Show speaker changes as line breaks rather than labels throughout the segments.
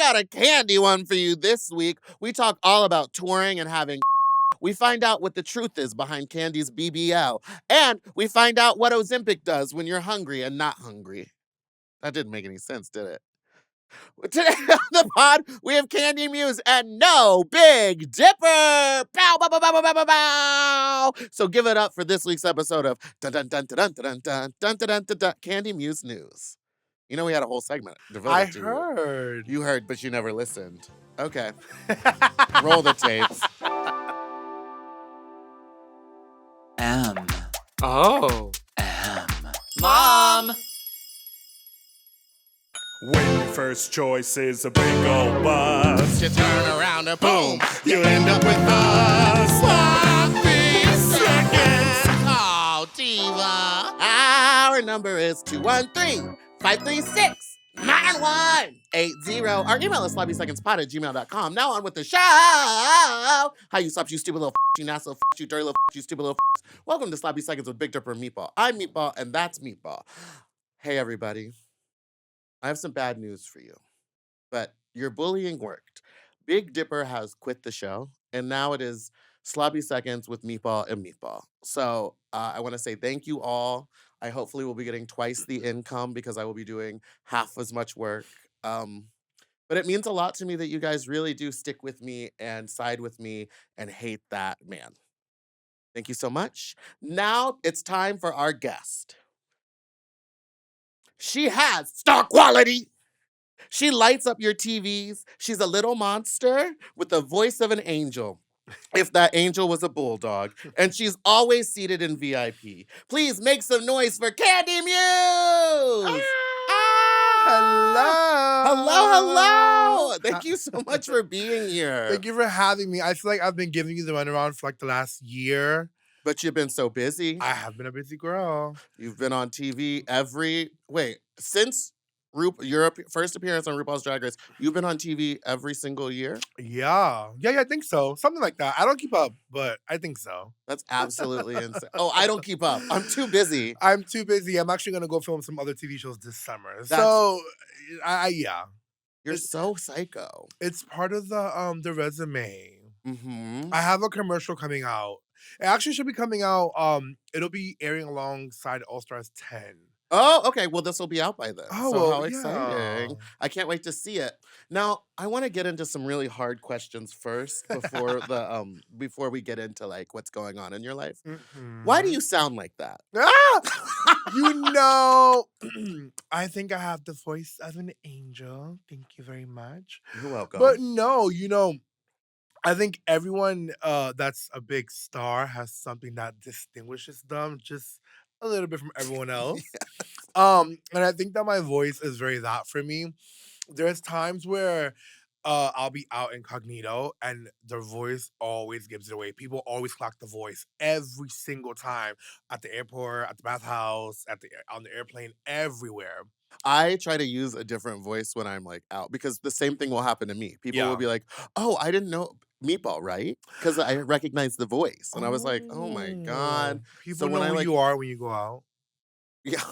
got a candy one for you this week. We talk all about touring and having. We find out what the truth is behind Kandy's BBL. And we find out what Ozempic does when you're hungry and not hungry. That didn't make any sense, did it? Today on the pod, we have Kandy Muse and no Big Dipper. Bow, bow, bow, bow, bow, bow, bow, bow. So give it up for this week's episode of dun dun dun dun dun dun dun dun dun dun dun Kandy Muse News. You know we had a whole segment devoted to you.
I heard.
You heard, but you never listened. Okay. Roll the tapes.
Oh.
Mom!
When your first choice is a big old bus,
You turn around and boom,
you end up with us.
sloppy seconds. Oh, diva. Our number is 213-536-9180. Our email is sloppysecondspot@gmail.com. Now on with the show. How you slops, you stupid little you nasty little you dirty little you stupid little Welcome to Sloppy Seconds with Big Dipper and Meatball. I'm Meatball, and that's Meatball. Hey, everybody. I have some bad news for you, but your bullying worked. Big Dipper has quit the show, and now it is Sloppy Seconds with Meatball and Meatball. So I want to say thank you all. I hopefully will be getting twice the income because I will be doing half as much work. But it means a lot to me that you guys really do stick with me and side with me and hate that man. Thank you so much. Now it's time for our guest. She has star quality. She lights up your TVs. She's a little monster with the voice of an angel. If that angel was a bulldog. And she's always seated in VIP. Please make some noise for Kandy Muse! Hello! Thank you so much for being here.
Thank you for having me. I feel like I've been giving you the runaround for like the last year.
But you've been so busy.
I have been a busy girl.
You've been on TV since your first appearance on RuPaul's Drag Race, you've been on TV every single year?
Yeah, I think so. Something like that. I don't keep up, but I think so.
That's absolutely insane. Oh, I don't keep up. I'm too busy.
I'm too busy. I'm actually going to go film some other TV shows this summer. Yeah.
You're so psycho.
It's part of the resume.
Mm-hmm.
I have a commercial coming out. It actually should be coming out. It'll be airing alongside All Stars 10.
Oh, okay. Well, this will be out by then.
Oh,
so
well,
how exciting.
yeah.
I can't wait to see it. Now, I want to get into some really hard questions first before before we get into like what's going on in your life.
Mhm.
Why do you sound like that?
You know, I think I have the voice of an angel. Thank you very much.
You're welcome.
But no, I think everyone that's a big star has something that distinguishes them just a little bit from everyone else. And I think that my voice is very that for me. There's times where I'll be out incognito and the voice always gives it away. People always clock the voice every single time at the airport, at the bathhouse, on the airplane, everywhere.
I try to use a different voice when I'm like out because the same thing will happen to me. People will be like, "Oh, I didn't know Meatball, right?" Because I recognize the voice, and I was like, "Oh my god!"
People
when
know who you are when you go out.
Yeah,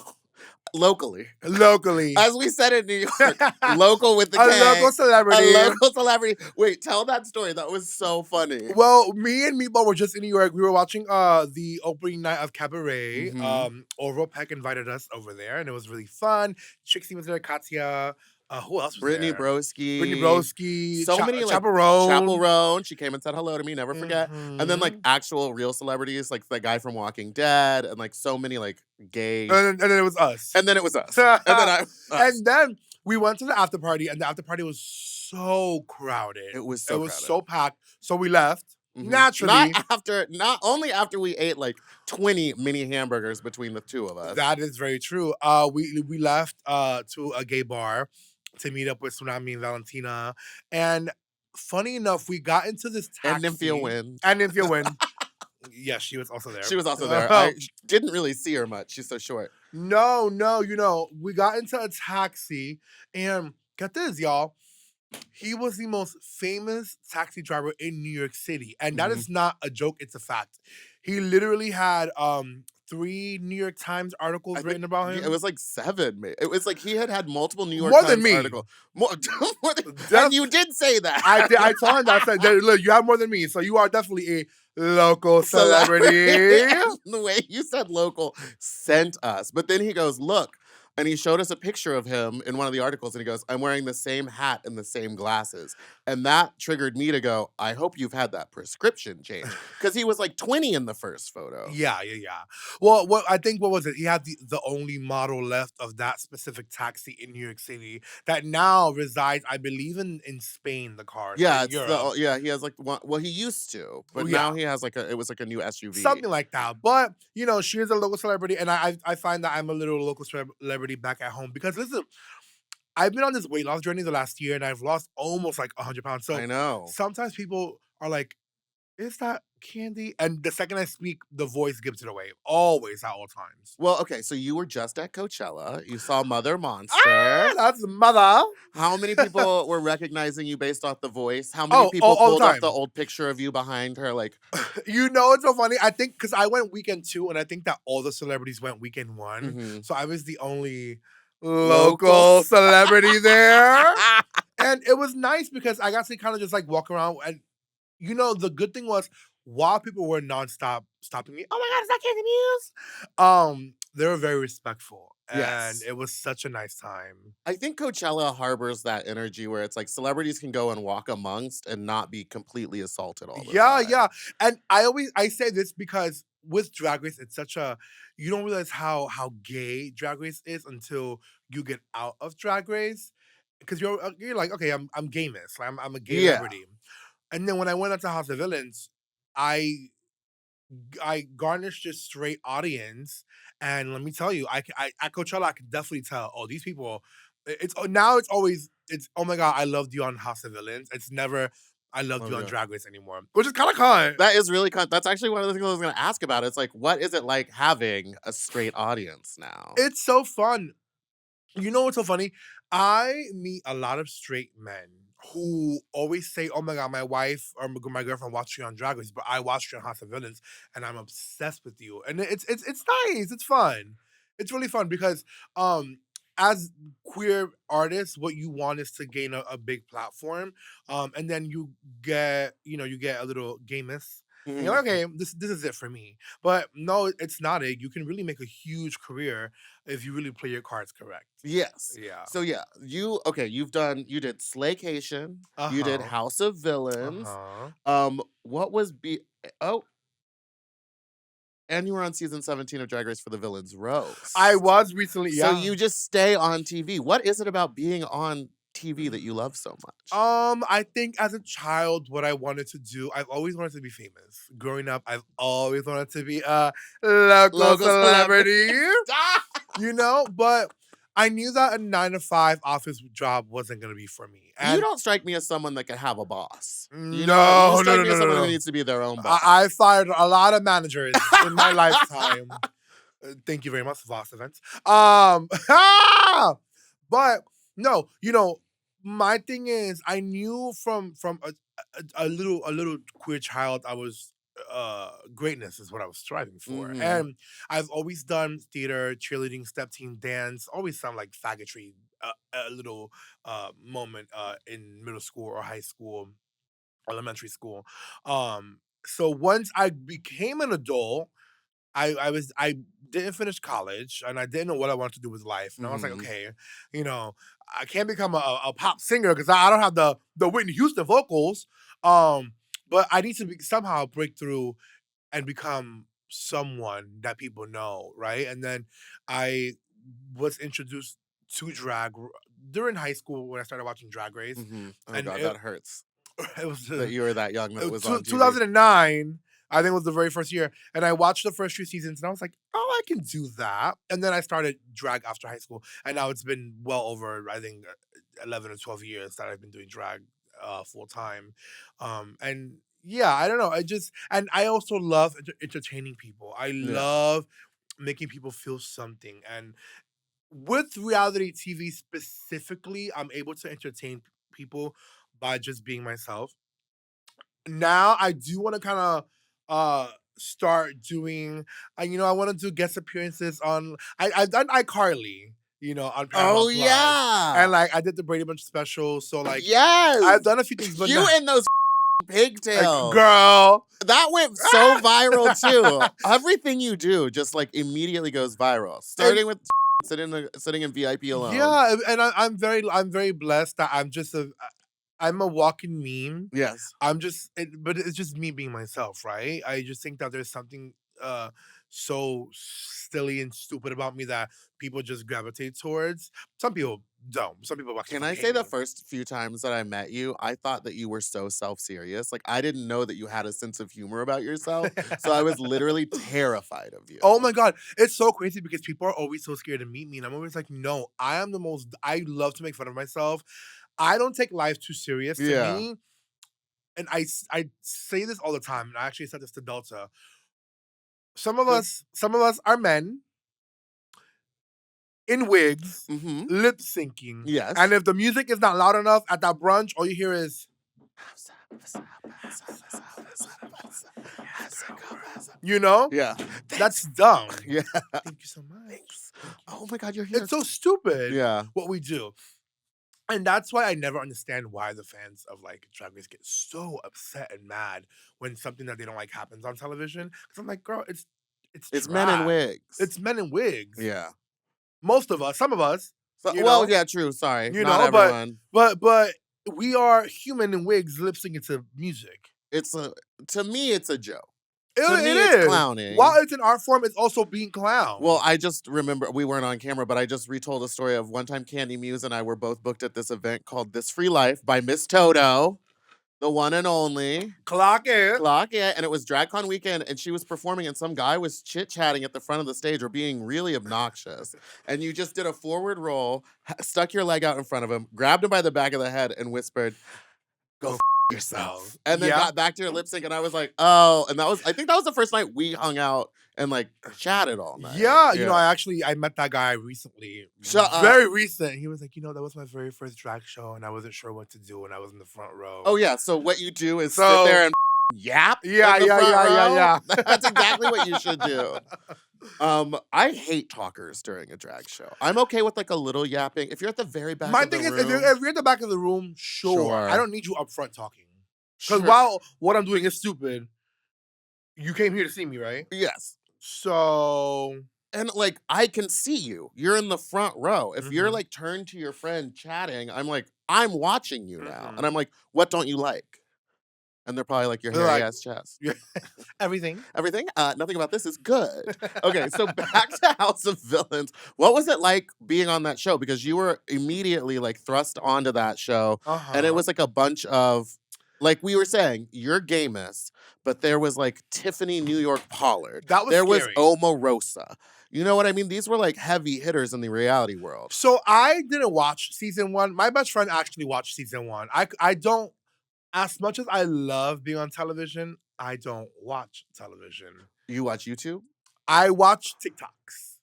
locally,
Locally.
as we said in New York, local with the
A
K,
local celebrity.
a local celebrity. Wait, tell that story. That was so funny.
Well, me and Meatball were just in New York. We were watching the opening night of Cabaret.
Mhm.
Orville Peck invited us over there, and it was really fun. Trixie was there, Katya. Who else was
Brittany
there?
Broski.
Brittany Broski.
So many like
Chaperone.
Chaperone. She came and said hello to me. Never forget. And then like
Mhm.
actual real celebrities, like the guy from Walking Dead, and like so many like gay.
And then it was us.
And then it was us. And then
And then we went to the after party, and the after party was so crowded.
It was so
It was
crowded.
so packed. So we left.
Mhm.
Naturally.
Not only after we ate like 20 mini hamburgers between the two of us.
That is very true. We left to a gay bar to meet up with Tsunami and Valentina. And funny enough, we got into this taxi.
And Nymphia Wynn.
And Nymphia Wynn. Yes, she was also there.
She was also there. I didn't really see her much. She's so short.
No, we got into a taxi, and get this, y'all. He was the most famous taxi driver in New York City. And that is not a joke, it's a fact. He literally had 3 New York Times articles
I
written
think
about
it
him.
was like 7. It was like he had multiple New York
More than
Times
me.
articles. More, and
Def-
you did say that.
I told him that. I said, look, you have more than me, so you are definitely a local celebrity.
And the way you said local sent us. But then he goes, look, and he showed us a picture of him in one of the articles, and he goes, I'm wearing the same hat and the same glasses. And that triggered me to go, I hope you've had that prescription changed. Because he was like 20 in the first photo.
Yeah. Well, I think what was it? He had the only model left of that specific taxi in New York City that now resides, I believe, in Spain. The car,
Yeah,
in Europe.
he has like one. Well, he used to, but
Yeah.
now he has like it was like a new SUV.
Something like that. But she is a local celebrity, and I find that I'm a little local celebrity back at home because listen, I've been on this weight loss journey the last year, and I've lost almost like 100 pounds. So
I know.
sometimes people are like, "Is that Kandy?" And the second I speak, the voice gives it away. Always at all times.
Well, okay, so you were just at Coachella. You saw Mother Monster.
Ah, that's mother.
How many people were recognizing you based off the voice? How many
Oh,
people
all the
pulled up
time.
the old picture of you behind her? Like,
It's so funny. I think because I went weekend 2, and I think that all the celebrities went weekend 1.
mhm.
So I was the only local celebrity there. And it was nice because I got to kind of just like walk around. And the good thing was while people were nonstop stopping me, oh my God, is that Kandy Muse? They were very respectful.
Yes.
And it was such a nice time.
I think Coachella harbors that energy where it's like celebrities can go and walk amongst and not be completely assaulted all the time.
Yeah. And I say this because with Drag Race, it's such a you don't realize how gay Drag Race is until you get out of Drag Race. Because you're like, okay, I'm gay-miss. Like, I'm a gay
Yeah.
celebrity. And then when I went out to House of Villains, I garnished a straight audience, and let me tell you, I at Coachella I could definitely tell. Oh, these people. It's oh my God, I loved you on House of Villains. It's never I loved
Oh,
you on
yeah.
Drag Race anymore, which is kind of kind.
That is really that's actually one of the things I was going to ask about. It's like, what is it like having a straight audience now?
It's so fun. You know what's so funny? I meet a lot of straight men who always say, "Oh my God, my wife or my girlfriend watched you on Drag Race, but I watched you on House of Villains, and I'm obsessed with you." And it's nice. It's fun. It's really fun because as queer artists, what you want is to gain a big platform, and then you get a little gayness. And you're like, okay, this is it for me. But no, it's not it. You can really make a huge career if you really play your cards correct.
Yes.
Yeah.
So yeah, you did Slaycation, you did
Uh-huh.
House of Villains.
Uh-huh.
What was and you were on season 17 of Drag Race for the Villains Roast.
I was recently,
So
yeah.
you just stay on TV. What is it about being on TV that you love so much?
I think as a child, what I wanted to do, I've always wanted to be famous. Growing up, I've always wanted to be a local celebrity. But I knew that a 9 to 5 office job wasn't gonna be for me.
You
And
don't strike me as someone that can have a boss. You
no,
strike
no,
me
no,
as someone
no.
who needs to be their own boss.
I fired a lot of managers in my lifetime. Thank you very much, Voss Events. But no, my thing is, I knew from a little queer child, I was greatness is what I was striving for,
Mhm.
and I've always done theater, cheerleading, step team, dance. Always sound like faggotry. A little moment in middle school or high school, elementary school. So once I became an adult, I didn't finish college and I didn't know what I wanted to do with life. And I was like,
Mhm.
okay, I can't become a pop singer because I don't have the Whitney Houston vocals. But I need to somehow break through and become someone that people know, right? And then I was introduced to drag during high school when I started watching Drag Race.
Mhm. Oh
And
God, that hurts
it was
that you were that young that it was on TV.
2009, I think was the very first year. And I watched the first 2 seasons and I was like, oh, I can do that. And then I started drag after high school. And now it's been well over, I think, 11 or 12 years that I've been doing drag full time. And yeah, I don't know. And I also love entertaining people. I
Yeah.
love making people feel something. And with reality TV specifically, I'm able to entertain people by just being myself. Now I do want to kind of start doing. I want to do guest appearances on. I've done iCarly. On Paramount
Oh
Plus.
yeah.
And like I did the Brady Bunch special, so like
yes.
I've done a few things. But
You in those pigtails,
girl.
That went so viral too. Everything you do just like immediately goes viral. Starting with sitting in VIP alone.
Yeah, and I'm very blessed that I'm a walking meme.
Yes.
But it's just me being myself, right? I just think that there's something so silly and stupid about me that people just gravitate towards. Some people don't. Some people
Can I say the first few times that I met you, I thought that you were so self-serious. Like I didn't know that you had a sense of humor about yourself. So I was literally terrified of you.
Oh my God. It's so crazy because people are always so scared to meet me. And I'm always like, no, I love to make fun of myself. I don't take life too serious to me. And I say this all the time. And I actually said this to Delta. Some of us are men in wigs, lip syncing.
Yes.
And if the music is not loud enough at that brunch, all you hear is
Yeah.
That's dumb.
Yeah.
Thank you so much.
Thanks. Oh my God, you're here.
It's so stupid.
Yeah.
What we do. And that's why I never understand why the fans of like Drag Race get so upset and mad when something that they don't like happens on television. Because I'm like, girl, it's
men in wigs.
It's men in wigs.
Yeah.
Most of us, some of us.
Yeah, true. Sorry. Not everyone.
But we are human in wigs lip syncing to music.
To me, it's a joke.
It
it's
is
clowning.
While it's an art form, it's also being clown.
Well, I just remember we weren't on camera, but I just retold a story of one time Kandy Muse and I were both booked at this event called This Free Life by Miss Toto, the one and only.
Clock it.
And it was DragCon weekend, and she was performing, and some guy was chit-chatting at the front of the stage or being really obnoxious. And you just did a forward roll, stuck your leg out in front of him, grabbed him by the back of the head, and whispered, "Go yourself," and then got back to your lip sync, and I was like, oh, and I think that was the first night we hung out and like chatted all night.
Yeah. I met that guy recently. Very recent. He was like, that was my very first drag show, and I wasn't sure what to do, and I was in the front row.
Oh yeah, so what you do is sit there and yap.
Yeah.
That's exactly what you should do. I hate talkers during a drag show. I'm okay with like a little yapping. If you're at the very back
My
of the
thing
room.
is, if you're at the back of the room, sure. I don't need you up front talking. Because
Sure.
while what I'm doing is stupid, you came here to see me, right?
Yes.
So...
And like, I can see you. You're in the front row. If you're like turned to your friend chatting, I'm like, I'm watching you now. And I'm like, what don't you like? And they're probably like, your hairy ass chest.
Everything.
Everything? Nothing about this is good. Okay, so back to House of Villains. What was it like being on that show? Because you were immediately like thrust onto that show. And it was like a bunch of, like we were saying, you're Gamus, but there was like Tiffany New York Pollard.
That was
There
scary.
was Omarosa. You know what I mean? These were like heavy hitters in the reality world.
So I didn't watch season 1. My best friend actually watched season 1. I don't, as much as I love being on television, I don't watch television.
You watch YouTube?
I watch TikToks.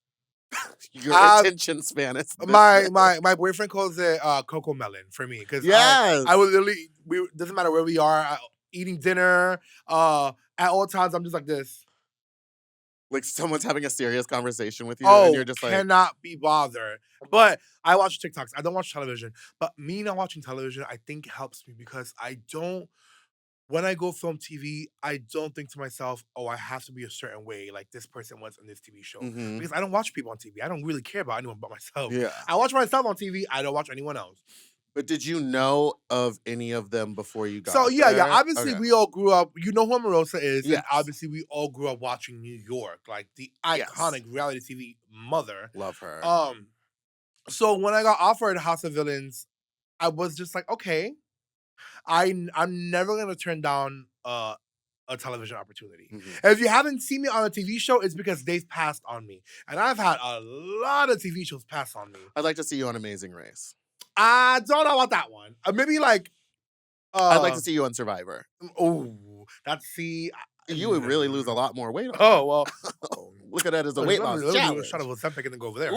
Your attention span is
my boyfriend calls it Coco Melon for me, because I would literally, doesn't matter where we are, eating dinner, at all times I'm just like this.
Like someone's having a serious conversation with you,
and
you're just like,
cannot be bothered. But I watch TikToks. I don't watch television. But me not watching television, I think helps me, because when I go film TV, I don't think to myself, oh, I have to be a certain way like this person was in this TV show. Because I don't watch people on TV. I don't really care about anyone but myself.
Yeah.
I watch myself on TV. I don't watch anyone else.
But did you know of any of them before you got
So,
there?
yeah. Obviously, we all grew up. You know who Omarosa is.
Yes.
And obviously, we all grew up watching New York, like the iconic reality TV mother.
Love her.
So when I got offered House of Villains, I was just like, okay, I'm never gonna turn down a television opportunity. If you haven't seen me on a TV show, it's because they've passed on me, and I've had a lot of TV shows pass on me.
I'd like to see you on Amazing Race.
I don't know about that one. Maybe like.
I'd like to see you on Survivor.
Oh,
You would really lose a lot more weight.
Oh well.
Look at that as a weight loss challenge.
Shut up, Ozempic and then go over there.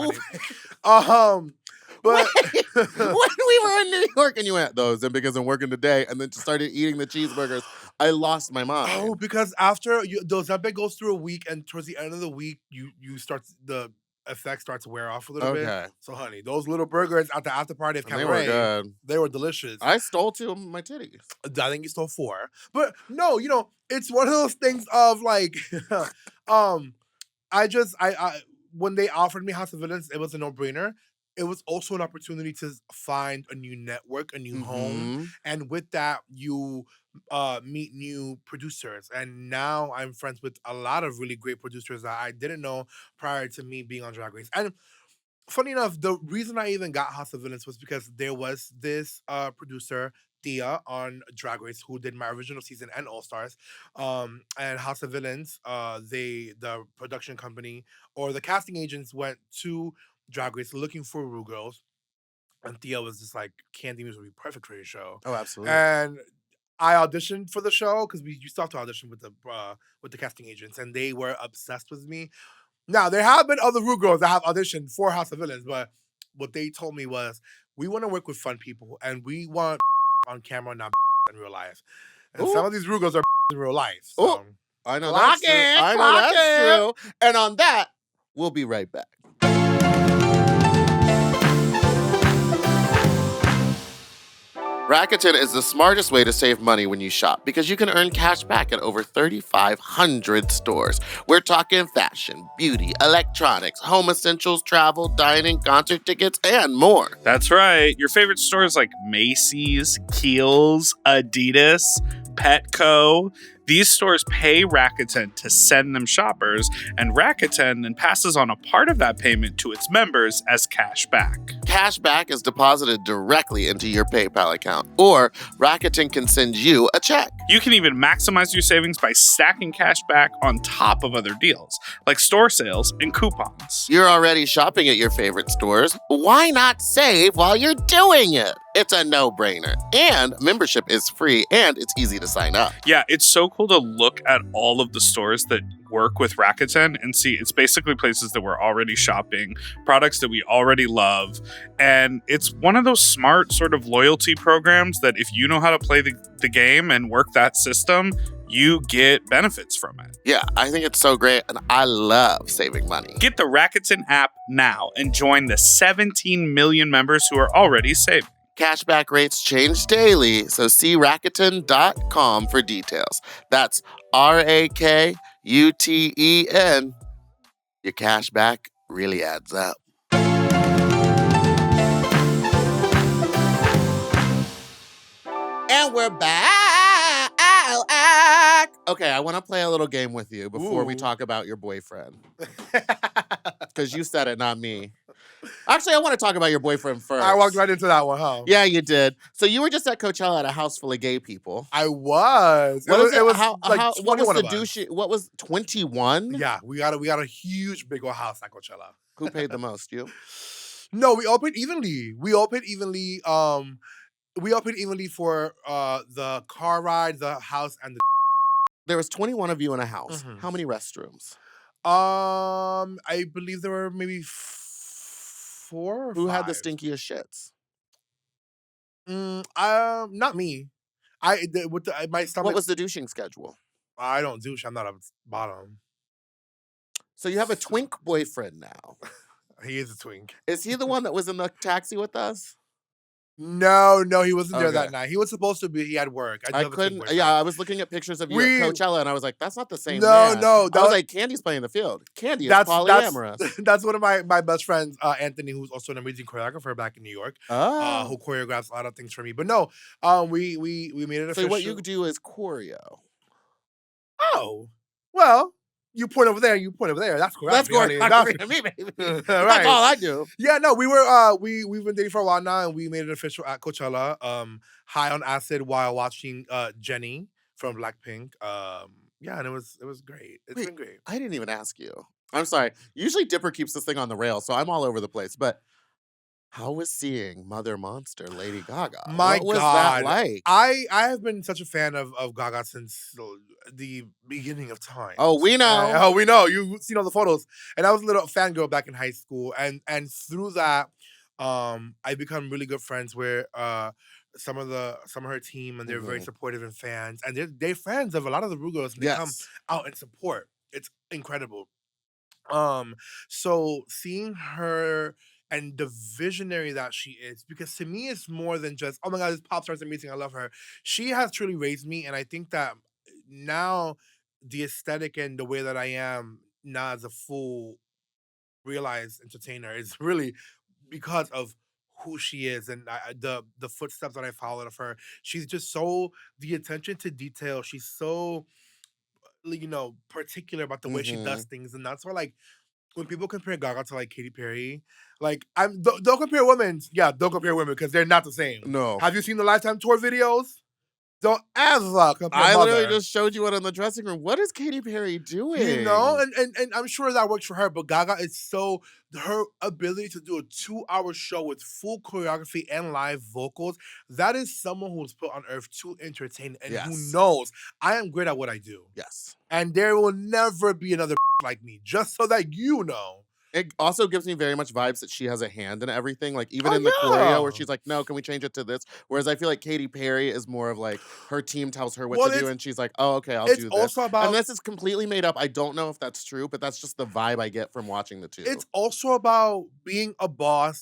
But
when we were in in New York and you went, those and because I'm working today, and then just started eating the cheeseburgers, I lost my mind.
Oh, because after the Ozempic goes through a week, and towards the end of the week, you start the effect starts to wear off a little bit.
Okay.
So, honey, those little burgers at the after party of
And they were
Cabaret,
good.
they were delicious.
I stole 2 of my titties.
I think you stole 4, but no, it's one of those things of like, I when they offered me House of Villains, it was a no-brainer. It was also an opportunity to find a new network, a new home,
Mhm.
and with that, you meet new producers. And now I'm friends with a lot of really great producers that I didn't know prior to me being on Drag Race. And funny enough, the reason I even got House of Villains was because there was this producer, Thea, on Drag Race, who did my original season and All Stars. And House of Villains, the production company or the casting agents went to Drag Race looking for Ru girls. And Thea was just like, Kandy Muse would be perfect for your show.
Oh, absolutely.
And I auditioned for the show because we used to have to audition with the casting agents, and they were obsessed with me. Now, there have been other Ru girls that have auditioned for House of Villains, but what they told me was, we want to work with fun people, and we want on camera, not in real life. And some of these Ru girls are in real life. So.
I know
Clock
that's true.
it,
I know
clock
that's
it.
true. And on that, we'll be right back. Rakuten is the smartest way to save money when you shop because you can earn cash back at over 3,500 stores. We're talking fashion, beauty, electronics, home essentials, travel, dining, concert tickets, and more.
That's right. Your favorite stores like Macy's, Kiehl's, Adidas, Petco. These stores pay Rakuten to send them shoppers, and Rakuten then passes on a part of that payment to its members as cash back.
Cash back is deposited directly into your PayPal account, or Rakuten can send you a check.
You can even maximize your savings by stacking cash back on top of other deals, like store sales and coupons.
You're already shopping at your favorite stores. Why not save while you're doing it? It's a no-brainer. And membership is free and it's easy to sign up.
Yeah, it's so cool to look at all of the stores that work with Rakuten and see it's basically places that we're already shopping, products that we already love. And it's one of those smart sort of loyalty programs that if you know how to play the game and work that system, you get benefits from it.
Yeah, I think it's so great and I love saving money.
Get the Rakuten app now and join the 17 million members who are already saving.
Cashback rates change daily, so see Rakuten.com for details. That's Rakuten. Your cashback really adds up. And we're back. Okay, I want to play a little game with you before we talk about your boyfriend. Because you said it, not me. Actually, I want to talk about your boyfriend first.
I walked right into that one, huh?
Yeah, you did. So you were just at Coachella at a house full of gay people.
I was.
What was it?
What
was the douchey? What was 21?
Yeah, we got a huge big old house at Coachella.
Who paid the most? You?
No, we all paid evenly. We all paid evenly for the car ride, the house, and the.
There was 21 of you in a house. Mm-hmm. How many restrooms?
I believe there were maybe 4 or 5.
Who had the stinkiest shits?
Not me. My stomach.
What was the douching schedule?
I don't douche. I'm not a bottom.
So you have a twink boyfriend now.
He is a twink.
Is he the one that was in the taxi with us?
No, he wasn't there that night. He was supposed to be. He had work.
I couldn't. Yeah, I was looking at pictures of you at Coachella, and I was like, "That's not the same."
No.
I was like, "Candy's playing the field. Candy is polyamorous."
That's one of my best friends, Anthony, who's also an amazing choreographer back in New York. Who choreographs a lot of things for me. But no, we made it official.
So what you do is choreo.
Oh, well. You point over there. You point over there. That's correct.
That's correct. That's me, baby. That's all I do.
Yeah, no, we were we've been dating for a while now, and we made it official at Coachella. High on acid while watching Jenny from Blackpink. Yeah, and it was great. It's been great.
I didn't even ask you. I'm sorry. Usually Dipper keeps this thing on the rail, so I'm all over the place. But how was seeing Mother Monster, Lady Gaga?
What was that
like?
I have been such a fan of Gaga since the beginning of time.
Oh, we know.
We know. You've seen all the photos. And I was a little fangirl back in high school. And through that, I've become really good friends with some of her team, and they're very
Mhm.
supportive and fans, and they're fans of a lot of the Ru girls, and they come
Yes.
out and support. It's incredible. Um, so seeing her and the visionary that she is, because to me it's more than just, oh my god, this pop star's amazing, I love her. She has truly raised me, and I think that now the aesthetic and the way that I am now as a full realized entertainer is really because of who she is, and the footsteps that I followed of her. She's just so the attention to detail. She's so particular about the way she does
Mhm.
things, and that's why like when people compare Gaga to like Katy Perry, like don't compare women. Yeah, don't compare women because they're not the same.
No.
Have you seen the Lifetime tour videos? Don't ever compare
I literally
Mother.
just showed you one in the dressing room. What is Katy Perry
You know,
doing?
and I'm sure that works for her, but Gaga is so her ability to do a 2-hour show with full choreography and live vocals, that is someone who was put on earth to entertain and who
Yes.
knows I am great at what I do.
Yes.
And there will never be another like me, just so that you know.
It also gives me very much vibes that she has a hand in everything. Like even
Oh
in the choreo where
yeah.
she's like, "No, can we change it to this?" Whereas I feel like Katy Perry is more of like her team tells her what
Well,
to do, and she's like, "Oh, okay, I'll
it's
do this."
also
And
about
this is completely made up. I don't know if that's true, but that's just the vibe I get from watching the two.
it's also about being a boss.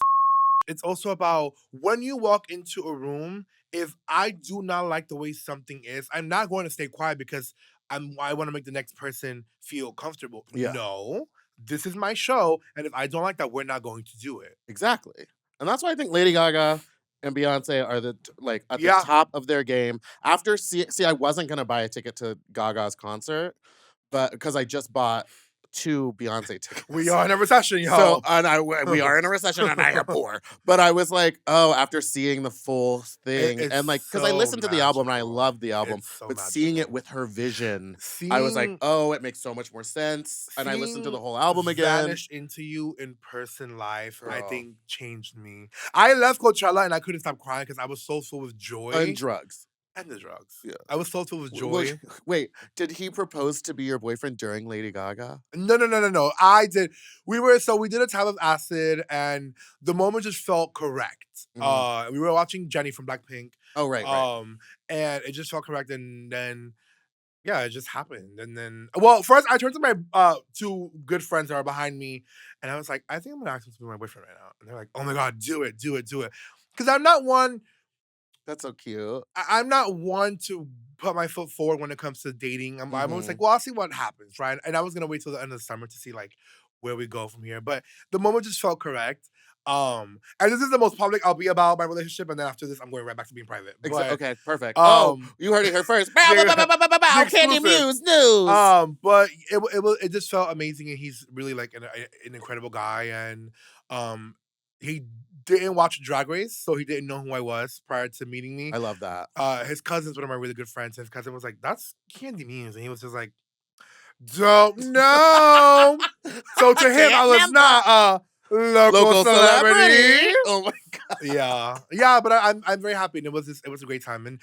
It's also about when you walk into a room, if I do not like the way something is, I'm not going to stay quiet because I want to make the next person feel comfortable.
Yeah.
No, this is my show, and if I don't like that, we're not going to do it.
Exactly. And that's why I think Lady Gaga and Beyonce are like at the
Yeah.
top of their game. After see, I wasn't gonna buy a ticket to Gaga's concert, but because I just bought 2 Beyonce tickets.
We are in a recession,
So
y'all.
we are in a recession and I am poor. But I was like, oh, after seeing the full thing
It's
and like because I
so
listened to the album and I
magical.
love the album,
It's so
but seeing it
magical.
with her vision, I was like,
Seeing
oh, it makes so much more sense. And I listened to the
seeing
whole album again.
Vanish into You in person live, I
Girl.
think changed me. I left Coachella and I couldn't stop crying because I was so full with joy
And drugs.
and the drugs.
Yeah.
I was so full with
Well,
joy.
wait, did he propose to be your boyfriend during Lady Gaga?
No. I did. We did a time of acid, and the moment just felt correct. We were watching Jenny from Blackpink.
Oh, right.
And it just felt correct, and then yeah, it just happened. And then, well, first I turned to my 2 good friends that are behind me, and I was like, I think I'm gonna ask him to be my boyfriend right now. And they're like, oh my god, do it. Because I'm not one.
That's so cute.
I'm not one to put my foot forward when it comes to dating. I'm always like, well, I'll see what happens, right? And I was gonna wait till the end of the summer to see like where we go from here. But the moment just felt correct. And this is the most public I'll be about my relationship, and then after this, I'm going right back to being private. But,
Okay, perfect.
um,
you heard it here first. Bow, bow, bow, bow, bow, bow, bow.
the
Kandy
exclusive.
Muse news.
But it just felt amazing, and he's really like an incredible guy, and he didn't watch Drag Race, so he didn't know who I was prior to meeting me.
I love that.
His cousin's one of my really good friends. His cousin was like, "That's Kandy Muse," and he was just like, "Don't know." So to him, I was not a local celebrity.
Oh my god.
Yeah, but I'm very happy, and it was a great time. And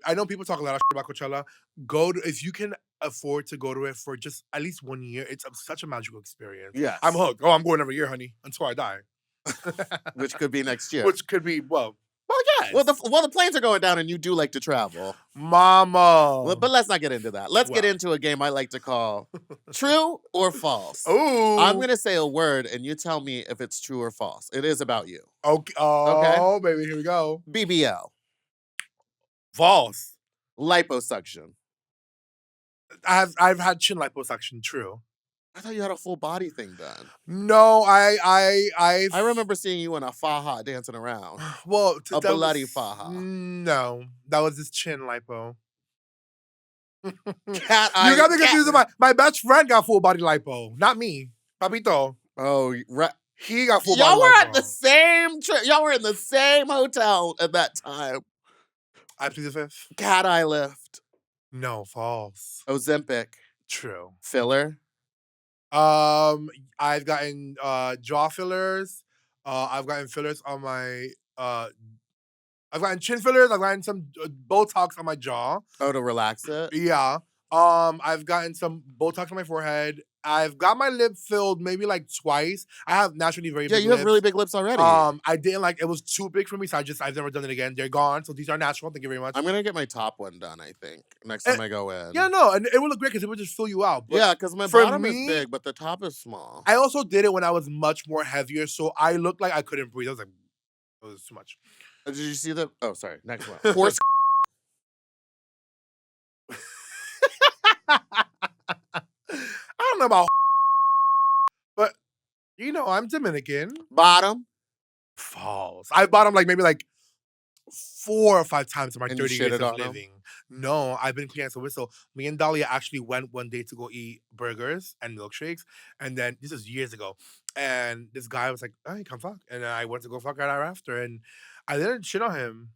I know people talk a lot of shit about Coachella. If you can afford to go to it for just at least 1 year. It's such a magical experience.
Yes.
I'm hooked. Oh, I'm going every year, honey, until I die.
Which could be next year.
Which could be yes.
Well, the planes are going down, and you do like to travel,
Mama.
Well, but let's not get into that. Let's get
Well.
into a game I like to call True or False.
Ooh.
I'm gonna say a word, and you tell me if it's true or false. It is about you.
Okay. Oh, baby, here we go.
BBL,
False.
liposuction.
I've had chin liposuction. True.
I thought you had a full body thing done.
No, I
remember seeing you in a faja dancing around.
Well,
A bloody faja.
No, that was his chin lipo.
Cat
You got me confused. My best friend got full body lipo, not me, Papito.
Oh, right.
He got full body
Y'all were
lipo.
at the same trip. Y'all were in the same hotel at that time.
I plead the fifth.
Cat eye lift.
No, false.
Ozempic.
True.
Filler.
I've gotten jaw fillers. I've gotten fillers on my I've gotten chin fillers. I've gotten some Botox on my jaw.
Oh, to relax it.
Yeah. I've gotten some Botox on my forehead. I've got my lip filled maybe like twice. I have naturally very
Yeah,
big
you
lips.
have really big lips already.
I didn't like it was too big for me, so I've never done it again. They're gone, so these are natural. Thank you very much.
I'm gonna get my top one done, I think, next time I go in.
Yeah, no, and it would look great because it would just fill you out. But
yeah, because my
for
bottom
me,
is big, but the top is small.
I also did it when I was much more heavier, so I looked like I couldn't breathe. I was like, it was too much.
Did you see the? Oh, sorry. Next one. Horse.
I don't know about, but you know, I'm Dominican.
Bottom.
False. I bought them like maybe like 4 or 5 times in my
And you
30 years
shitted
of
on 'em?
living. No, I've been clean as a whistle. Me and Dahlia actually went one day to go eat burgers and milkshakes, and then this is years ago. And this guy was like, "Hey, come fuck," and then I went to go fuck right after, and I didn't shit on him.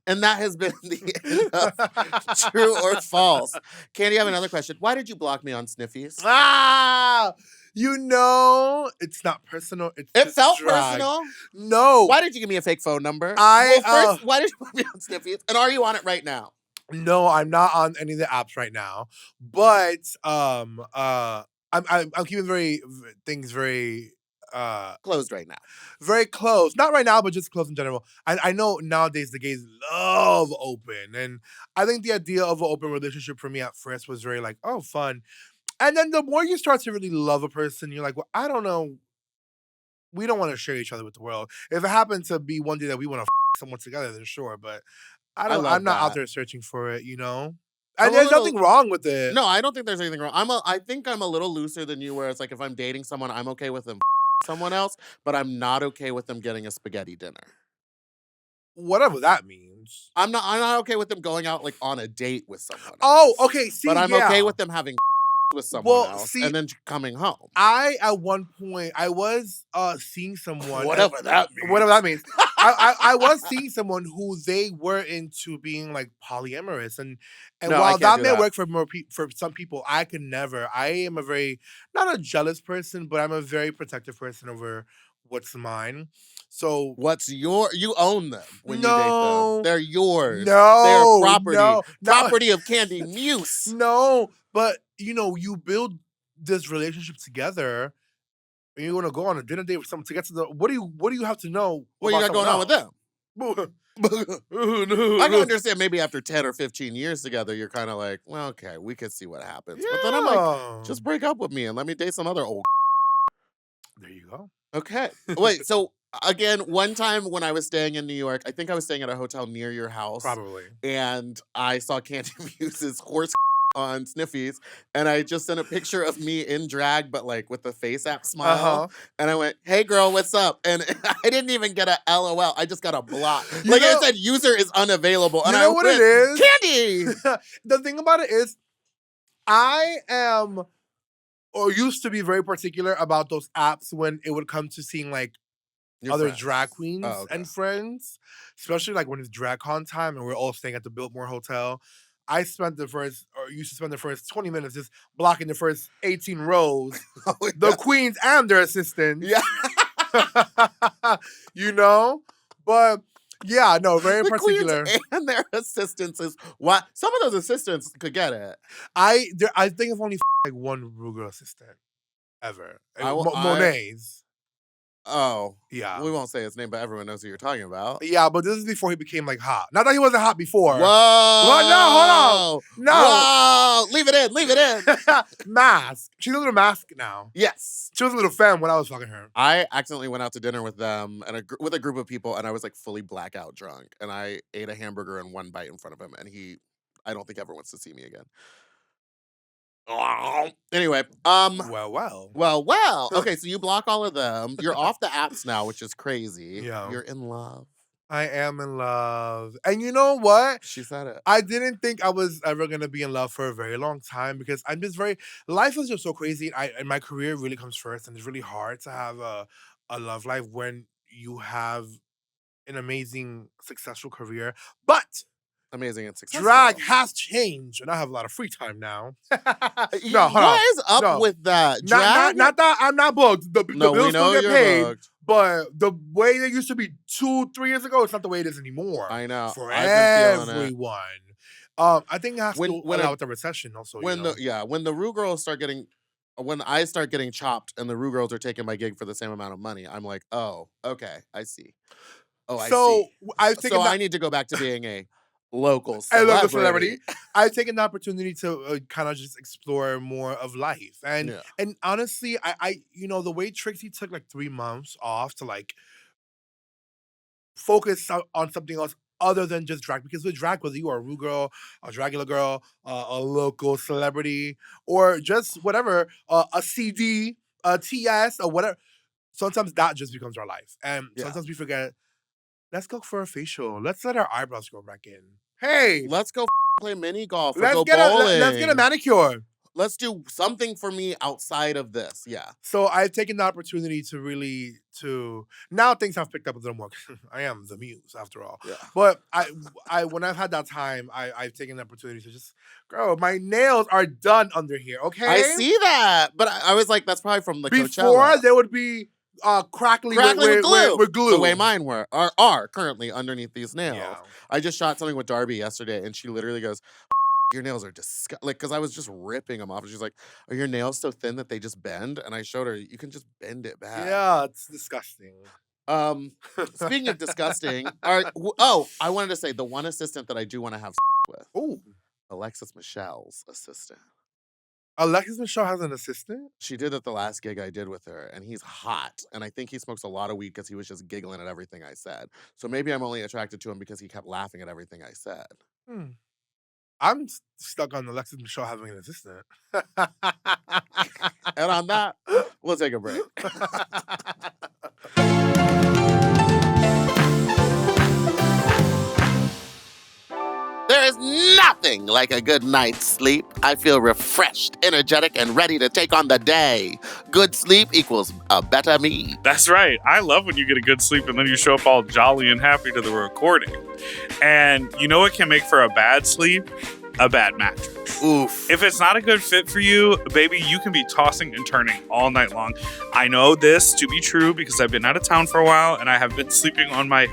And that has been the end of true or false. Candy, I have another question. Why did you block me on Sniffies?
Ah, you know, it's not personal. It's
It
just
felt
drag.
personal.
No,
Why did you give me a fake phone number?
I,
well, first, why did you put me on Sniffies? And are you on it right now?
no, I'm not on any of the apps right now. But I'm keeping things very
Closed right now.
very close. Not right now, but just close in general. I know nowadays the gays love open, and I think the idea of an open relationship for me at first was very like, oh, fun. And then the more you start to really love a person, you're like, well, I don't know. We don't want to share each other with the world. If it happened to be one day that we want to someone together, then sure. But
I love
I'm not out
that.
there searching for it, you know?
I'm
And
a
there's
little-
nothing wrong with it.
No, I don't think there's anything wrong. I think I'm a little looser than you, where it's like if I'm dating someone, I'm okay with them someone else, but I'm not okay with them getting a spaghetti dinner.
Whatever that means.
I'm not okay with them going out like on a date with someone else.
Oh, okay. See,
But I'm
yeah.
okay with them having with someone
Well,
else
see-
and then coming home.
At one point I was seeing someone.
Whatever that means.
Whatever that means. I was seeing someone who they were into being like polyamorous, and
No, I
while
can't
that
do
may
that.
work for some people, I could never. I am a very not a jealous person, but I'm a very protective person over what's mine. So
What's you own them when you date
No.
them. They're yours.
no,
They're property.
no, no,
Property of Kandy Muse.
no. But you know, you build this relationship together. And you want to go on a dinner date with someone to get to the what do you have to know?
What you got going on with them?
them?
I can understand maybe after 10 or 15 years together, you're kind of like, well, okay, we could see what happens. But then I'm like, just break up with me and let me date some other old.
there you go.
Okay. Wait, so again, one time when I was staying in New York, I think I was staying at a hotel near your house.
Probably.
And I saw Kandy Muse's horse on Sniffies, and I just sent a picture of me in drag, but like with the face app smile.
Uh-huh.
And I went, "Hey girl, what's up?" And I didn't even get a LOL. I just got a block.
You
Like
know-
it said, "User is unavailable." And
You know
I
what
went,
it is?
Kandy.
The thing about it is, I am or used to be very particular about those apps when it would come to seeing like
Your
other
friends.
drag queens
Oh, okay.
and friends, especially like when it's drag con time and we're all staying at the Biltmore Hotel. I used to spend the first 20 minutes just blocking the first 18 rows,
Oh,
the queens and their assistants.
yeah.
You know? But yeah, no, very
The
particular.
queens and their assistants is what some of those assistants could get it.
I think I've only like one Ruger assistant ever. Monet's.
Oh,
Yeah.
we won't say his name, but everyone knows who you're talking about.
Yeah, but this is before he became like hot. Not that he wasn't hot before.
Whoa!
No, hold on. No.
Whoa! Leave it in. Leave it in.
Mask. She's a little mask now.
Yes.
She was a little femme when I was fucking her.
I accidentally went out to dinner with them and with a group of people, and I was like fully blackout drunk, and I ate a hamburger in one bite in front of him, and I don't think ever wants to see me again. Anyway, well. Okay, so you block all of them. You're off the apps now, which is crazy.
Yeah.
You're in love.
I am in love. And you know what?
She said it.
I didn't think I was ever gonna be in love for a very long time because I'm just life is just so crazy. And my career really comes first, and it's really hard to have a love life when you have an amazing, successful career. But
Amazing and successful.
drag has changed, and I have a lot of free time now.
You-
No, hold on.
what is up
No.
with that? Drag?
Not that I'm not booked. The
no,
bills
we know
still get
you're
paid,
booked.
but the way they used to be 2-3 years ago, it's not the way it is anymore.
I know.
For
I've been feeling it.
everyone. I think it has
When-
to
when
allow
a-
with the recession also.
when the Rue girls start getting, when I start getting chopped and the Rue girls are taking my gig for the same amount of money, I'm like, oh, okay, I see. Oh, I
So
see.
I've taken
So
that.
I need to go back to being a local
A
celebrity.
local celebrity. I've taken the opportunity to kind of just explore more of life, and
Yeah.
and honestly, I the way Trixie took like 3 months off to like focus on something else other than just drag, because with drag, whether you are a Rue girl, a Dragula girl, a local celebrity, or just whatever, a CD, a TS, or whatever, sometimes that just becomes our life, and
Yeah.
sometimes we forget. Let's go for a facial. Let's let our eyebrows grow back in. Hey,
Let's go play mini golf or
let's
go
get
bowling.
let's get a manicure.
Let's do something for me outside of this. Yeah.
So I've taken the opportunity to really now things have picked up a little more. I am the muse after all.
Yeah.
But I when I've had that time, I've taken the opportunity to just, girl, my nails are done under here. Okay,
I see that. But I was like, that's probably from the
Before
Coachella.
there would be crackly
with glue.
with glue.
The way mine are currently underneath these nails.
Yeah.
I just shot something with Darby yesterday, and she literally goes, your nails are disgusting. Like, because I was just ripping them off. And she's like, are your nails so thin that they just bend? And I showed her, you can just bend it back.
Yeah, it's disgusting.
Speaking of disgusting, I wanted to say the one assistant that I do want to have with.
Oh,
Alexis Michelle's assistant.
Alexis Michelle has an assistant?
She did at the last gig I did with her, and he's hot. And I think he smokes a lot of weed because he was just giggling at everything I said. So maybe I'm only attracted to him because he kept laughing at everything I said.
I'm stuck on Alexis Michelle having an assistant.
And on that, we'll take a break. There is nothing like a good night's sleep. I feel refreshed, energetic, and ready to take on the day. Good sleep equals a better me.
That's right. I love when you get a good sleep and then you show up all jolly and happy to the recording. And you know what can make for a bad sleep? A bad mattress.
Oof.
If it's not a good fit for you, baby, you can be tossing and turning all night long. I know this to be true because I've been out of town for a while and I have been sleeping on my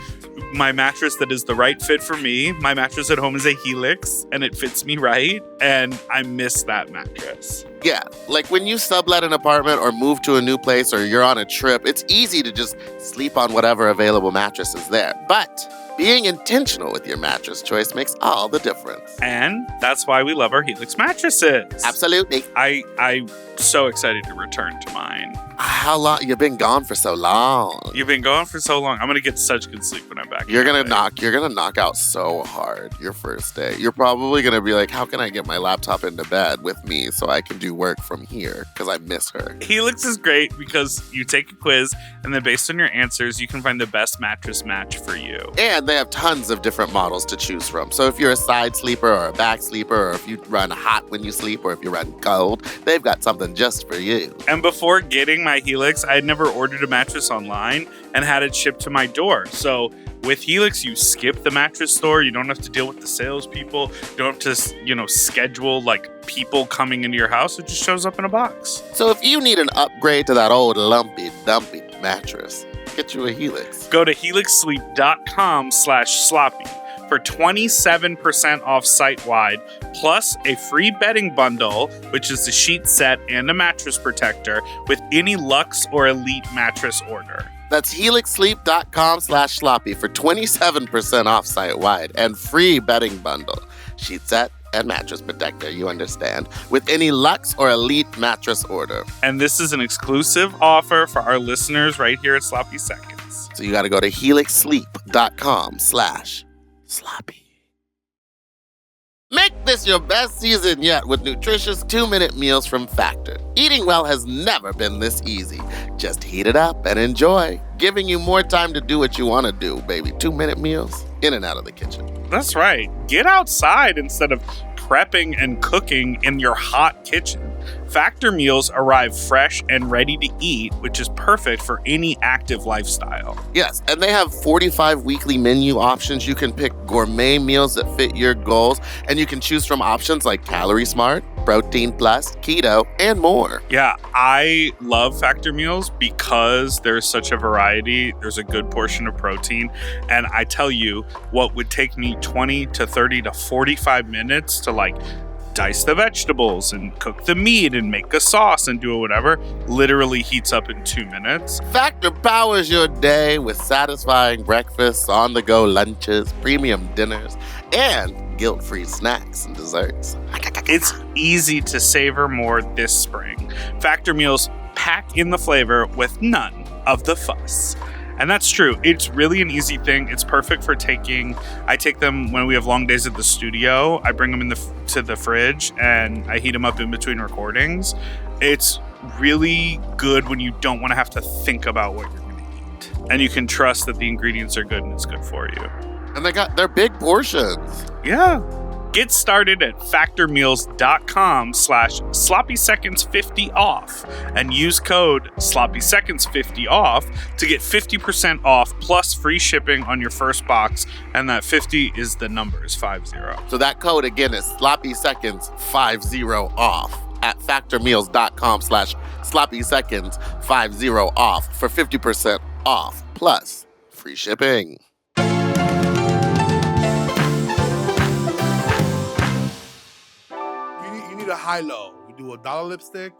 mattress that is the right fit for me. My mattress at home is a Helix and it fits me right, and I miss that mattress.
Yeah, like when you sublet an apartment or move to a new place or you're on a trip, it's easy to just sleep on whatever available mattress is there. But being intentional with your mattress choice makes all the difference.
And that's why we love our Helix mattresses.
Absolutely.
I'm so excited to return to mine.
How long? You've been gone for so long.
You've been gone for so long. I'm gonna get such good sleep when I'm back.
You're gonna knock out so hard your first day. You're probably gonna be like, how can I get my laptop into bed with me so I can do work from here? Because I miss her.
Helix is great because you take a quiz and then based on your answers, you can find the best mattress match for you.
And they have tons of different models to choose from. So if you're a side sleeper or a back sleeper, or if you run hot when you sleep, or if you run cold, they've got something just for you.
And before getting my Helix, I had never ordered a mattress online and had it shipped to my door. So with Helix, you skip the mattress store. You don't have to deal with the salespeople. You don't have to, schedule like people coming into your house. It just shows up in a box.
So if you need an upgrade to that old lumpy, dumpy mattress, get you a Helix.
Go to helixsleep.com/sloppy for 27% off site-wide, plus a free bedding bundle, which is the sheet set and a mattress protector with any Luxe or Elite mattress order.
That's helixsleep.com/sloppy for 27% off site-wide and free bedding bundle, sheet set, and mattress protector, you understand, with any Luxe or Elite mattress order.
And this is an exclusive offer for our listeners right here at Sloppy Seconds.
So you got to go to helixsleep.com/sloppy. Make this your best season yet with nutritious 2-minute meals from Factor. Eating well has never been this easy. Just heat it up and enjoy, giving you more time to do what you want to do, baby. 2-minute meals, in and out of the kitchen.
That's right. Get outside instead of prepping and cooking in your hot kitchen. Factor meals arrive fresh and ready to eat, which is perfect for any active lifestyle.
Yes, and they have 45 weekly menu options. You can pick gourmet meals that fit your goals, and you can choose from options like Calorie Smart, protein plus, keto, and more.
Yeah, I love Factor meals because there's such a variety. There's a good portion of protein. And I tell you, what would take me 20 to 30 to 45 minutes to like dice the vegetables and cook the meat and make a sauce and do whatever literally heats up in 2 minutes.
Factor powers your day with satisfying breakfasts, on-the-go lunches, premium dinners, and guilt-free snacks and desserts.
It's easy to savor more this spring. Factor meals pack in the flavor with none of the fuss. And that's true. It's really an easy thing. It's perfect for taking. I take them when we have long days at the studio. I bring them to the fridge and I heat them up in between recordings. It's really good when you don't want to have to think about what you're going to eat. And you can trust that the ingredients are good and it's good for you.
And they're big portions.
Yeah. Get started at factormeals.com/sloppyseconds50off and use code sloppyseconds50off to get 50% off plus free shipping on your first box. And that 50 is the numbers 50.
So that code again is sloppyseconds50 off at factormeals.com/sloppyseconds50 off for 50% off plus free shipping.
You need a high-low. You do a $1 lipstick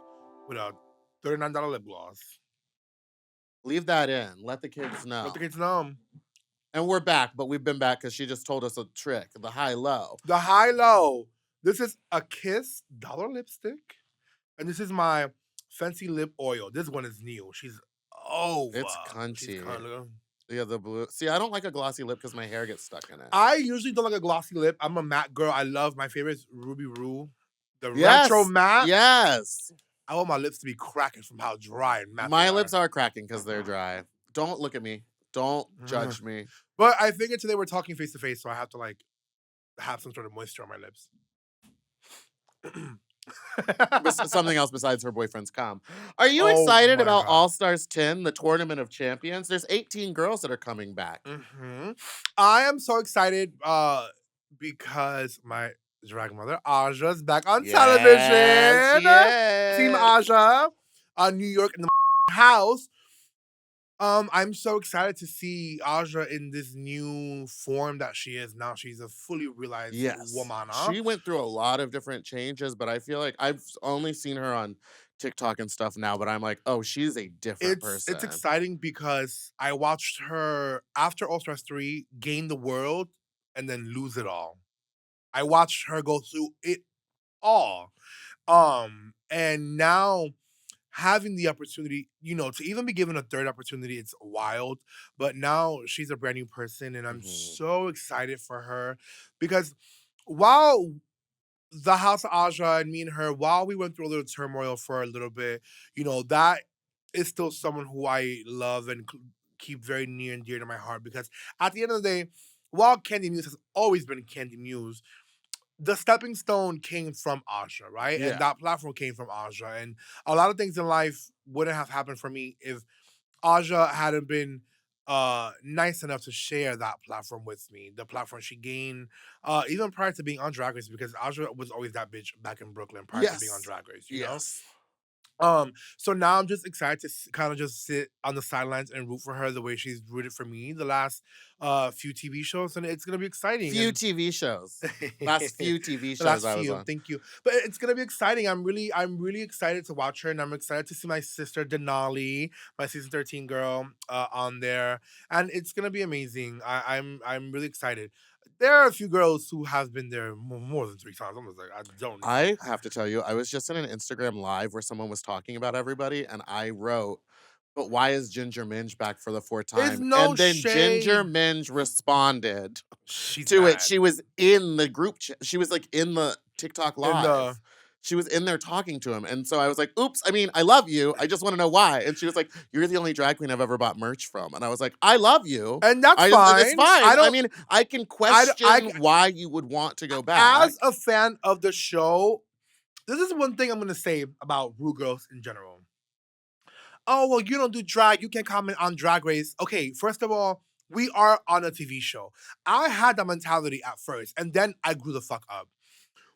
with a $39 lip gloss.
Leave that in. Let the kids know.
Let the kids know.
And we're back, but we've been back because she just told us a trick, the high-low.
The high-low. This is a Kiss $1 lipstick. And this is my Fancy Lip Oil. This one is new. She's over.
It's crunchy.
Look.
Yeah, the blue. See, I don't like a glossy lip because my hair gets stuck in it.
I usually don't like a glossy lip. I'm a matte girl. I love my favorite is Ruby Roo. The
Yes,
retro matte.
Yes.
I want my lips to be cracking from how dry and matte
My
they
lips are cracking because they're dry. Don't look at me. Don't judge me.
But I figured today we're talking face to face, so I have to like have some sort of moisture on my lips.
Something else besides her boyfriend's cum. Are you
Oh
excited
my
about
God.
All Stars 10, the Tournament of Champions? There's 18 girls that are coming back.
I am so excited because my drag mother Aja's back on television.
Yes.
Team Aja, New York in the house. I'm so excited to see Aja in this new form that she is now. She's a fully realized woman.
She went through a lot of different changes, but I feel like I've only seen her on TikTok and stuff now, but I'm like, oh, she's a different person.
It's exciting because I watched her after All Stars 3 gain the world and then lose it all. I watched her go through it all. And now having the opportunity, to even be given a third opportunity, it's wild. But now she's a brand new person, and I'm so excited for her because while the House of Aja and me and her, while we went through a little turmoil for a little bit, that is still someone who I love and keep very near and dear to my heart because at the end of the day, while Kandy Muse has always been Kandy Muse, the stepping stone came from Aja, right?
Yeah.
And that platform came from Aja. And a lot of things in life wouldn't have happened for me if Aja hadn't been nice enough to share that platform with me. The platform she gained, even prior to being on Drag Race, because Aja was always that bitch back in Brooklyn prior to being on Drag Race, you know? So now I'm just excited to kind of just sit on the sidelines and root for her the way she's rooted for me the last few TV shows, and it's gonna be exciting.
TV shows. Last few TV shows
Last
I was
few,
on.
thank you. But it's gonna be exciting. I'm really excited to watch her, and I'm excited to see my sister Denali, my season 13 girl, on there, and it's gonna be amazing. I'm really excited. There are a few girls who have been there more than 3 times. I'm just like, I don't.
I have to tell you, I was just in an Instagram live where someone was talking about everybody, and I wrote, but why is Ginger Minge back for the 4th time?
no
and then
shade.
Ginger Minge responded
She's
to
mad.
it. She was in the group chat. She was like in the TikTok live. She was in there talking to him. And so I was like, oops, I mean, I love you. I just want to know why. And she was like, you're the only drag queen I've ever bought merch from. And I was like, I love you.
And that's fine.
It's fine. I mean, I can question why you would want to go back.
As a fan of the show, this is one thing I'm going to say about Ru girls in general. Oh, well, you don't do drag. You can't comment on Drag Race. Okay, first of all, we are on a TV show. I had that mentality at first, and then I grew the fuck up.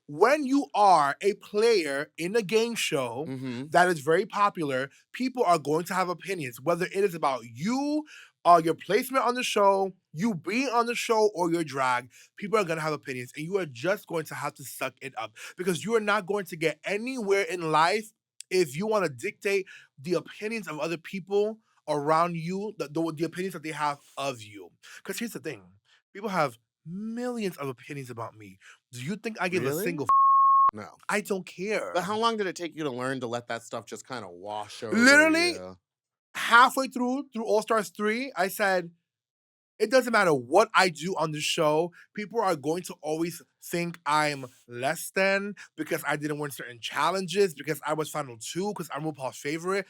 when you are a player in a game show
Mm-hmm.
that is very popular, people are going to have opinions, whether it is about you, your placement on the show, you being on the show, or your drag. People are going to have opinions, and you are just going to have to suck it up because you are not going to get anywhere in life if you want to dictate the opinions of other people around you, the opinions that they have of you. Because here's the thing. People have millions of opinions about me. Do you think I give a
Really?
single
No.
I don't care.
But how long did it take you to learn to let that stuff just kind of wash over
Literally,
you?
halfway through All Stars 3, I said, it doesn't matter what I do on the show. People are going to always think I'm less than because I didn't win certain challenges, because I was final 2, because I'm RuPaul's favorite.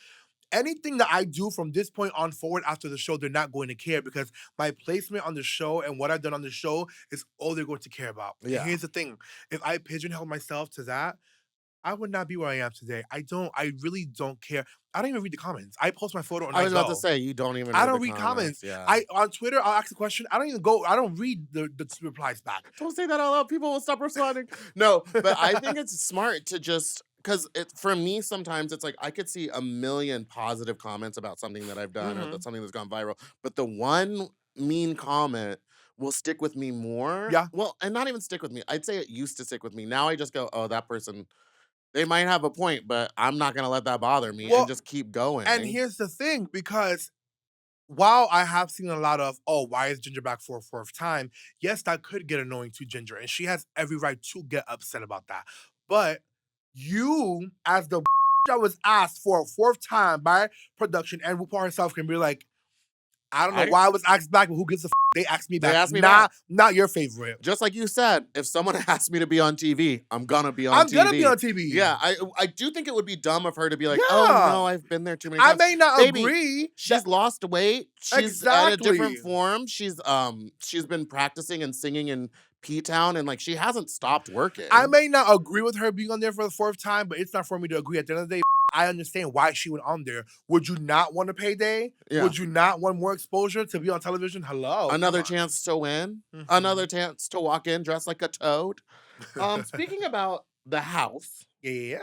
Anything that I do from this point on forward after the show, they're not going to care because my placement on the show and what I've done on the show is all they're going to care about.
Yeah.
And here's the thing. If I pigeonhole myself to that, I would not be where I am today. I really don't care. I don't even read the comments. I post my photo and
I was about
go.
to say, you don't even
I
read
don't
the
read comments.
Yeah.
On Twitter, I'll ask a question. I don't read the replies back.
Don't say that out loud. People will stop responding. No, but I think it's smart to just, because for me, sometimes it's like I could see a million positive comments about something that I've done or
Mhm.
that's something that's gone viral, but the one mean comment will stick with me more.
Yeah.
Well, and not even stick with me. I'd say it used to stick with me. Now I just go, oh, that person, they might have a point, but I'm not going to let that bother me
Well,
and just keep going.
And here's the thing, because while I have seen a lot of, oh, why is Ginger back for a fourth time? Yes, that could get annoying to Ginger, and she has every right to get upset about that. But you, as the that was asked for a fourth time by production, and RuPaul herself can be like, I don't know why I was asked back, but who gives a They asked me back.
They asked me back.
Not your favorite.
Just like you said, if someone asked me to be on TV, I'm gonna be on TV.
I'm gonna be on TV.
Yeah, I do think it would be dumb of her to be like,
Yeah.
oh no, I've been there too many
I
times.
may not
Baby,
agree.
She's lost weight. She's at a different
Exactly.
form. She's been practicing and singing in P-Town, and like she hasn't stopped working.
I may not agree with her being on there for the fourth time, but it's not for me to agree. At the end of the day, I understand why she went on there. Would you not want a payday?
Yeah.
Would you not want more exposure to be on television? Hello.
Another
come on.
chance to win.
Mhm.
Another chance to walk in dressed like a toad. Speaking about the house,
Yes.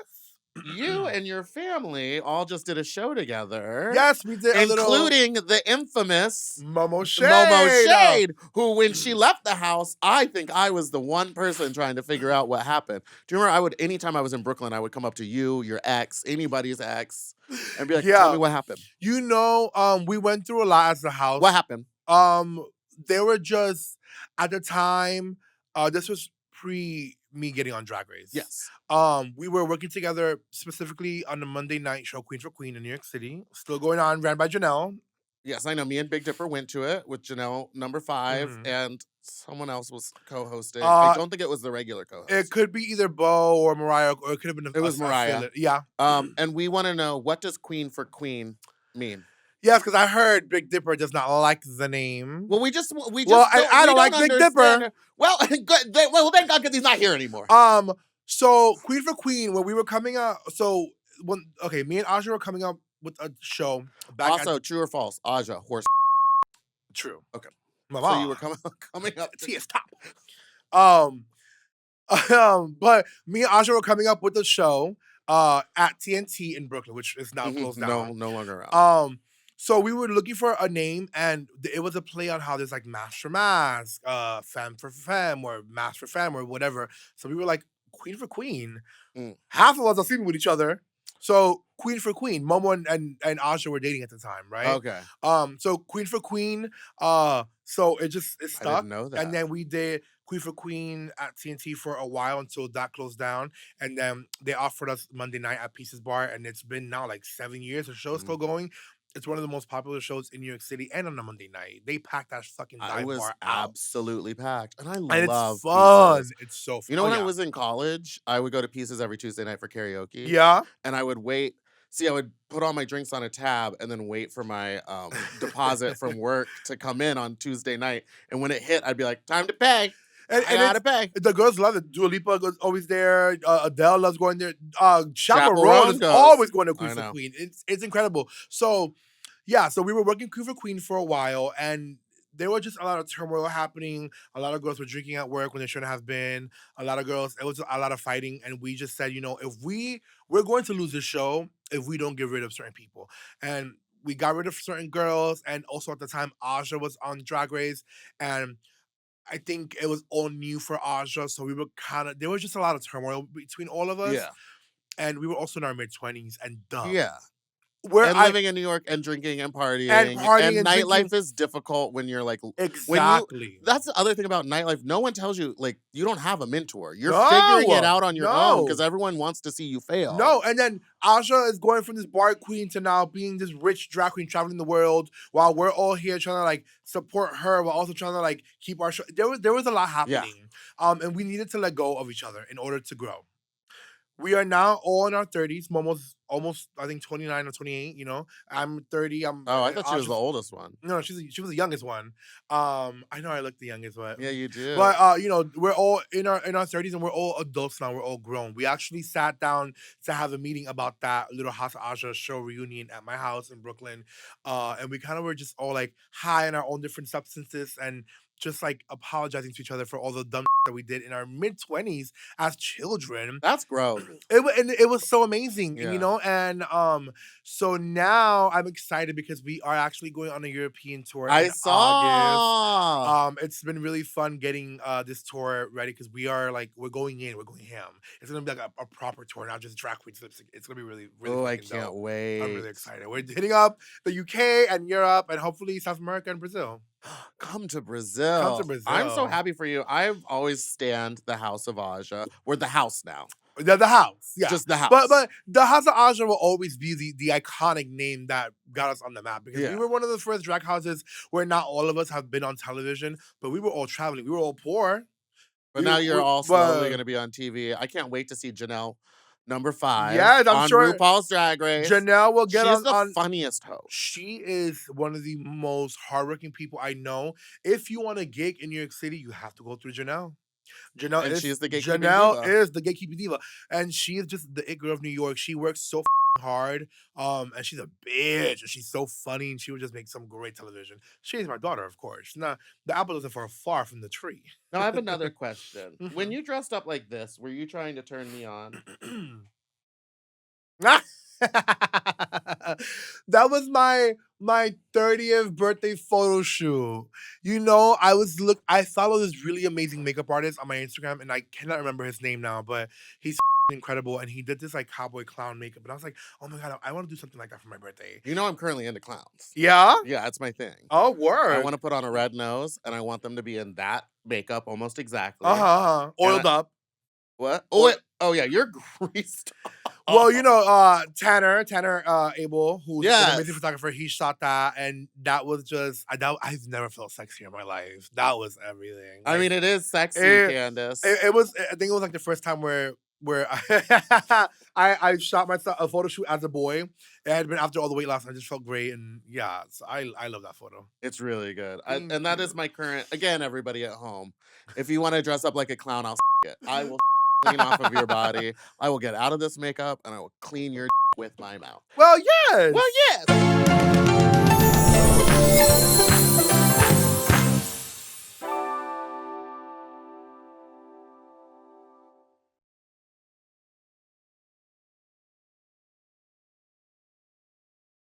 you and your family all just did a show together.
Yes, we did a little
Including the infamous
Momo Shade.
Momo Shade, who, when she left the house, I think I was the one person trying to figure out what happened. Do you remember, anytime I was in Brooklyn, I would come up to you, your ex, anybody's ex, and be like, tell me what happened.
You know, we went through a lot as the house.
What happened?
They were just, at the time, this was pre me getting on Drag Race.
Yes.
We were working together specifically on the Monday night show Queen for Queen in New York City. Still going on, ran by Janelle.
Yes, I know. Me and Big Dipper went to it with Janelle, number 5,
Mhm.
and someone else was co-hosting. I don't think it was the regular co-host.
It could be either Bo or Mariah, or it could have been
It was Mariah.
affiliate. Yeah.
And we want to know, what does Queen for Queen mean?
Yes, because I heard Big Dipper does not like the name.
Well,
I don't like Big Dipper.
Well, good. Well, thank God, because he's not here anymore.
So Queen for Queen, when we were coming out, me and Aja were coming up with a show back.
Also, true or false? Aja, horse.
True.
Okay.
Mama.
So you were coming up.
TS top. But me and Aja were coming up with a show at TNT in Brooklyn, which is now closed down.
No longer around.
So we were looking for a name, and it was a play on how there's like Mask for Mask, Femme for Femme, or Mask for Femme, or whatever. So we were like, Queen for Queen. Half of us are sleeping with each other. So Queen for Queen. Momo and Aja were dating at the time, right?
Okay.
So Queen for Queen. So it stuck.
I didn't know that.
And then we did Queen for Queen at TNT for a while until that closed down. And then they offered us Monday night at Pieces Bar, and it's been now like 7 years. The show's still going. It's one of the most popular shows in New York City, and on a Monday night. They packed that fucking dive bar out.
Absolutely packed. And I
And
love
it's fun.
Pieces.
It's so fun.
You know, when I was in college, I would go to Pieces every Tuesday night for karaoke.
Yeah.
And I would wait. See, I would put all my drinks on a tab and then wait for my deposit from work to come in on Tuesday night. And when it hit, I'd be like, time to pay. I gotta pay.
The girls love it. Dua Lipa goes always there. Adele loves going there. Chaperone
Chaperone
is
goes.
always going to Queen
I
for
know.
Queen. It's incredible. So, yeah, so we were working Queen for Queen for a while, and there was just a lot of turmoil happening. A lot of girls were drinking at work when they shouldn't have been. A lot of girls, it was a lot of fighting. And we just said, if we're going to lose the show if we don't get rid of certain people. And we got rid of certain girls. And also at the time, Aja was on Drag Race. And I think it was all new for Aja. So we were there was just a lot of turmoil between all of us.
Yeah.
And we were also in our mid-20s and dumb.
Yeah.
Where
And living in New York and drinking and partying. And nightlife
drinking.
is difficult when you're like...
Exactly.
That's the other thing about nightlife. No one tells you, like, you don't have a mentor. You're
No,
figuring it out on your own
no.
because everyone wants to see you fail.
No, and then Aja is going from this bar queen to now being this rich drag queen traveling the world while we're all here trying to like support her while also trying to like keep our show. There was a lot happening. And we needed to let go of each other in order to grow. We are now all in our 30s, almost I think 29 or 28, I'm 30.
Oh, I thought she was the oldest one.
No, she was the youngest one. I know I look the youngest, but
yeah, you do.
But we're all in our 30s and we're all adults now. We're all grown. We actually sat down to have a meeting about that Little House of Aja show reunion at my house in Brooklyn. And we kind of were just all like high on our own different substances and just like apologizing to each other for all the dumb that we did in our mid-20s as children.
That's gross.
It was so amazing,
Yeah.
and so now I'm excited because we are actually going on a European tour
I
in
saw.
August. It's been really fun getting this tour ready because we're going ham. It's gonna be like a proper tour, not just drag queens. It's gonna be really, really.
Oh, I
fucking
can't
dope.
wait.
I'm really excited. We're hitting up the UK and Europe and hopefully South America and Brazil.
Come to Brazil.
Come to Brazil.
I'm so happy for you. I've always stand the House of Aja. We're the house now.
The house, yeah.
Just the house.
But the House of Aja will always be the iconic name that got us on the map because we were one of the first drag houses where not all of us have been on television, but we were all traveling. We were all poor.
But now you're all slowly going to be on TV. I can't wait to see Janelle number 5
I'm
on
sure
RuPaul's Drag Race.
Janelle will get
She's the funniest host.
She is one of the most hardworking people I know. If you want a gig in New York City, you have to go through Janelle.
She's the gatekeeping diva.
Is the gatekeeping diva, and she is just the it girl of New York. She works so hard, and she's a bitch, and she's so funny, and she would just make some great television. She's my daughter, of course. Now, the apple doesn't fall far from the tree.
Now, I have another question. When you dressed up like this, were you trying to turn me on?
That was my 30th birthday photo shoot. I follow this really amazing makeup artist on my Instagram, and I cannot remember his name now, but he's incredible, and he did this like cowboy clown makeup, and I was like, oh my god, I want to do something like that for my birthday.
I'm currently into clowns.
Yeah?
Yeah, that's my thing.
Oh, word.
I want to put on a red nose, and I want them to be in that makeup almost exactly.
Oiled up.
What? Oh yeah, you're greased.
Well, Tanner Abel, who's an amazing photographer, he shot that, and that was just I've never felt sexier in my life. That was everything.
I mean, it is sexy, Candace.
It was. I think it was like the first time where I shot myself a photo shoot as a boy. It had been after all the weight loss, and I just felt great, and yeah, so I love that photo.
It's really good, and that is my current. Again, everybody at home, if you want to dress up like a clown, I'll it. I will clean off of your body. I will get out of this makeup, and I will clean your with my mouth.
Well, yes.
Well, yes.